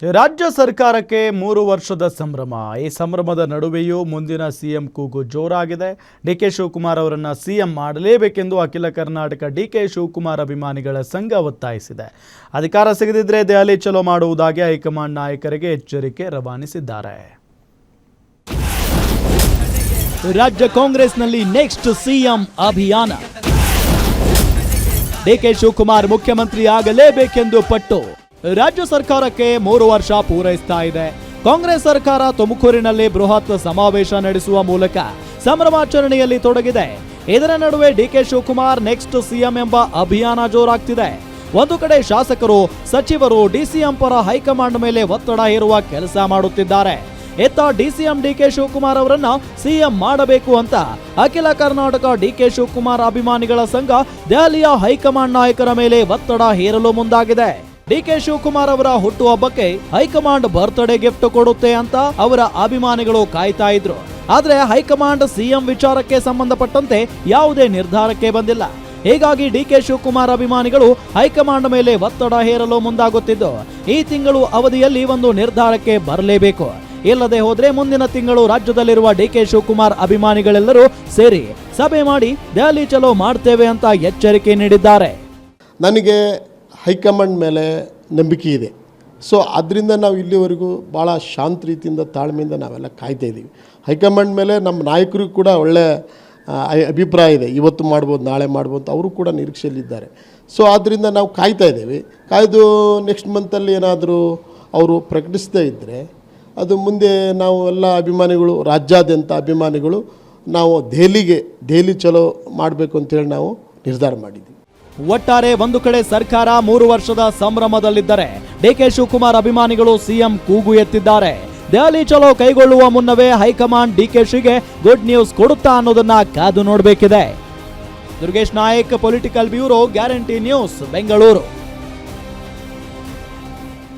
ರಾಜ್ಯ ಸರ್ಕಾರಕ್ಕೆ 3 ವರ್ಷದ ಸಂಭ್ರಮ. ಈ ಸಂಭ್ರಮದ ನಡುವೆಯೂ ಮುಂದಿನ ಸಿಎಂ ಕೂಗು ಜೋರಾಗಿದೆ. ಡಿಕೆ ಶಿವಕುಮಾರ್ ಅವರನ್ನು ಸಿಎಂ ಮಾಡಲೇಬೇಕೆಂದು ಅಖಿಲ ಕರ್ನಾಟಕ ಡಿಕೆ ಶಿವಕುಮಾರ್ ಅಭಿಮಾನಿಗಳ ಸಂಘ ಒತ್ತಾಯಿಸಿದೆ. ಅಧಿಕಾರ ಸಿಗದಿದ್ದರೆ ದೆಹಲಿ ಚಲೋ ಮಾಡುವುದಾಗಿ ಹೈಕಮಾಂಡ್ ನಾಯಕರಿಗೆ ಎಚ್ಚರಿಕೆ ರವಾನಿಸಿದ್ದಾರೆ. ರಾಜ್ಯ ಕಾಂಗ್ರೆಸ್ನಲ್ಲಿ ನೆಕ್ಸ್ಟ್ ಸಿಎಂ ಅಭಿಯಾನ. ಡಿಕೆ ಶಿವಕುಮಾರ್ ಮುಖ್ಯಮಂತ್ರಿ ಆಗಲೇಬೇಕೆಂದು ಪಟ್ಟು. ರಾಜ್ಯ ಸರ್ಕಾರಕ್ಕೆ 3 ವರ್ಷ ಪೂರೈಸ್ತಾ ಇದೆ. ಕಾಂಗ್ರೆಸ್ ಸರ್ಕಾರ ತುಮಕೂರಿನಲ್ಲಿ ಬೃಹತ್ ಸಮಾವೇಶ ನಡೆಸುವ ಮೂಲಕ ಸಂಭ್ರಮಾಚರಣೆಯಲ್ಲಿ ತೊಡಗಿದೆ. ಇದರ ನಡುವೆ ಡಿಕೆ ಶಿವಕುಮಾರ್ ನೆಕ್ಸ್ಟ್ ಸಿಎಂ ಎಂಬ ಅಭಿಯಾನ ಜೋರಾಗ್ತಿದೆ. ಒಂದು ಕಡೆ ಶಾಸಕರು, ಸಚಿವರು ಡಿಸಿಎಂ ಪರ ಹೈಕಮಾಂಡ್ ಮೇಲೆ ಒತ್ತಡ ಹೇರುವ ಕೆಲಸ ಮಾಡುತ್ತಿದ್ದಾರೆ. ಇತ್ತ ಡಿಸಿಎಂ ಡಿಕೆ ಶಿವಕುಮಾರ್ ಅವರನ್ನ ಸಿಎಂ ಮಾಡಬೇಕು ಅಂತ ಅಖಿಲ ಕರ್ನಾಟಕ ಡಿಕೆ ಶಿವಕುಮಾರ್ ಅಭಿಮಾನಿಗಳ ಸಂಘ ದೆಹಲಿಯ ಹೈಕಮಾಂಡ್ ನಾಯಕರ ಮೇಲೆ ಒತ್ತಡ ಹೇರಲು ಮುಂದಾಗಿದೆ. ಡಿಕೆ ಶಿವಕುಮಾರ್ ಅವರ ಹುಟ್ಟುಹಬ್ಬಕ್ಕೆ ಹೈಕಮಾಂಡ್ ಬರ್ತ್ಡೇ ಗಿಫ್ಟ್ ಕೊಡುತ್ತೆ ಅಂತ ಅವರ ಅಭಿಮಾನಿಗಳು ಕಾಯ್ತಾ ಇದ್ರು. ಆದ್ರೆ ಹೈಕಮಾಂಡ್ ಸಿಎಂ ವಿಚಾರಕ್ಕೆ ಸಂಬಂಧಪಟ್ಟಂತೆ ಯಾವುದೇ ನಿರ್ಧಾರಕ್ಕೆ ಬಂದಿಲ್ಲ. ಹೀಗಾಗಿ ಡಿಕೆ ಶಿವಕುಮಾರ್ ಅಭಿಮಾನಿಗಳು ಹೈಕಮಾಂಡ್ ಮೇಲೆ ಒತ್ತಡ ಹೇರಲು ಮುಂದಾಗುತ್ತಿದ್ದು, ಈ ತಿಂಗಳು ಅವಧಿಯಲ್ಲಿ ಒಂದು ನಿರ್ಧಾರಕ್ಕೆ ಬರಲೇಬೇಕು. ಇಲ್ಲದೆ ಹೋದ್ರೆ ಮುಂದಿನ ತಿಂಗಳು ರಾಜ್ಯದಲ್ಲಿರುವ ಡಿಕೆ ಶಿವಕುಮಾರ್ ಅಭಿಮಾನಿಗಳೆಲ್ಲರೂ ಸೇರಿ ಸಭೆ ಮಾಡಿ ದೆಹಲಿ ಚಲೋ ಮಾಡ್ತೇವೆ ಅಂತ ಎಚ್ಚರಿಕೆ ನೀಡಿದ್ದಾರೆ. ನನಗೆ ಹೈಕಮಾಂಡ್ ಮೇಲೆ ನಂಬಿಕೆ ಇದೆ. ಸೊ ಅದರಿಂದ ನಾವು ಇಲ್ಲಿವರೆಗೂ ಭಾಳ ಶಾಂತ ರೀತಿಯಿಂದ ತಾಳ್ಮೆಯಿಂದ ನಾವೆಲ್ಲ ಕಾಯ್ತಾ ಇದ್ದೀವಿ. ಹೈಕಮಾಂಡ್ ಮೇಲೆ ನಮ್ಮ ನಾಯಕರಿಗೂ ಕೂಡ ಒಳ್ಳೆ ಅಭಿಪ್ರಾಯ ಇದೆ. ಇವತ್ತು ಮಾಡ್ಬೋದು, ನಾಳೆ ಮಾಡ್ಬೋದು ಅಂತ ಅವರು ಕೂಡ ನಿರೀಕ್ಷೆಯಲ್ಲಿದ್ದಾರೆ. ಸೊ ಆದ್ದರಿಂದ ನಾವು ಕಾಯ್ತಾ ಇದ್ದೇವೆ. ಕಾಯ್ದು ನೆಕ್ಸ್ಟ್ ಮಂತಲ್ಲಿ ಏನಾದರೂ ಅವರು ಪ್ರಕಟಿಸದೇ ಇದ್ದರೆ ಅದು ಮುಂದೆ ನಾವು ಎಲ್ಲ ಅಭಿಮಾನಿಗಳು, ರಾಜ್ಯಾದ್ಯಂತ ಅಭಿಮಾನಿಗಳು ನಾವು ದೆಹಲಿ ಚಲೋ ಮಾಡಬೇಕು ಅಂತೇಳಿ ನಾವು ನಿರ್ಧಾರ ಮಾಡಿದ್ದೀವಿ. ಒಟ್ಟಾರೆ ಒಂದು ಕಡೆ ಸರ್ಕಾರ 3 ವರ್ಷದ ಸಂಭ್ರಮದಲ್ಲಿದ್ದರೆ ಡಿಕೆ ಶಿವಕುಮಾರ್ ಅಭಿಮಾನಿಗಳು ಸಿಎಂ ಕೂಗು ಎತ್ತಿದ್ದಾರೆ. ದೆಹಲಿ ಚಲೋ ಕೈಗೊಳ್ಳುವ ಮುನ್ನವೇ ಹೈಕಮಾಂಡ್ ಡಿಕೆಶಿಗೆ ಗುಡ್ ನ್ಯೂಸ್ ಕೊಡುತ್ತಾ ಅನ್ನೋದನ್ನ ಕಾದು ನೋಡಬೇಕಿದೆ. Durgesh Nayak, political bureau, guarantee news, Bengaluru.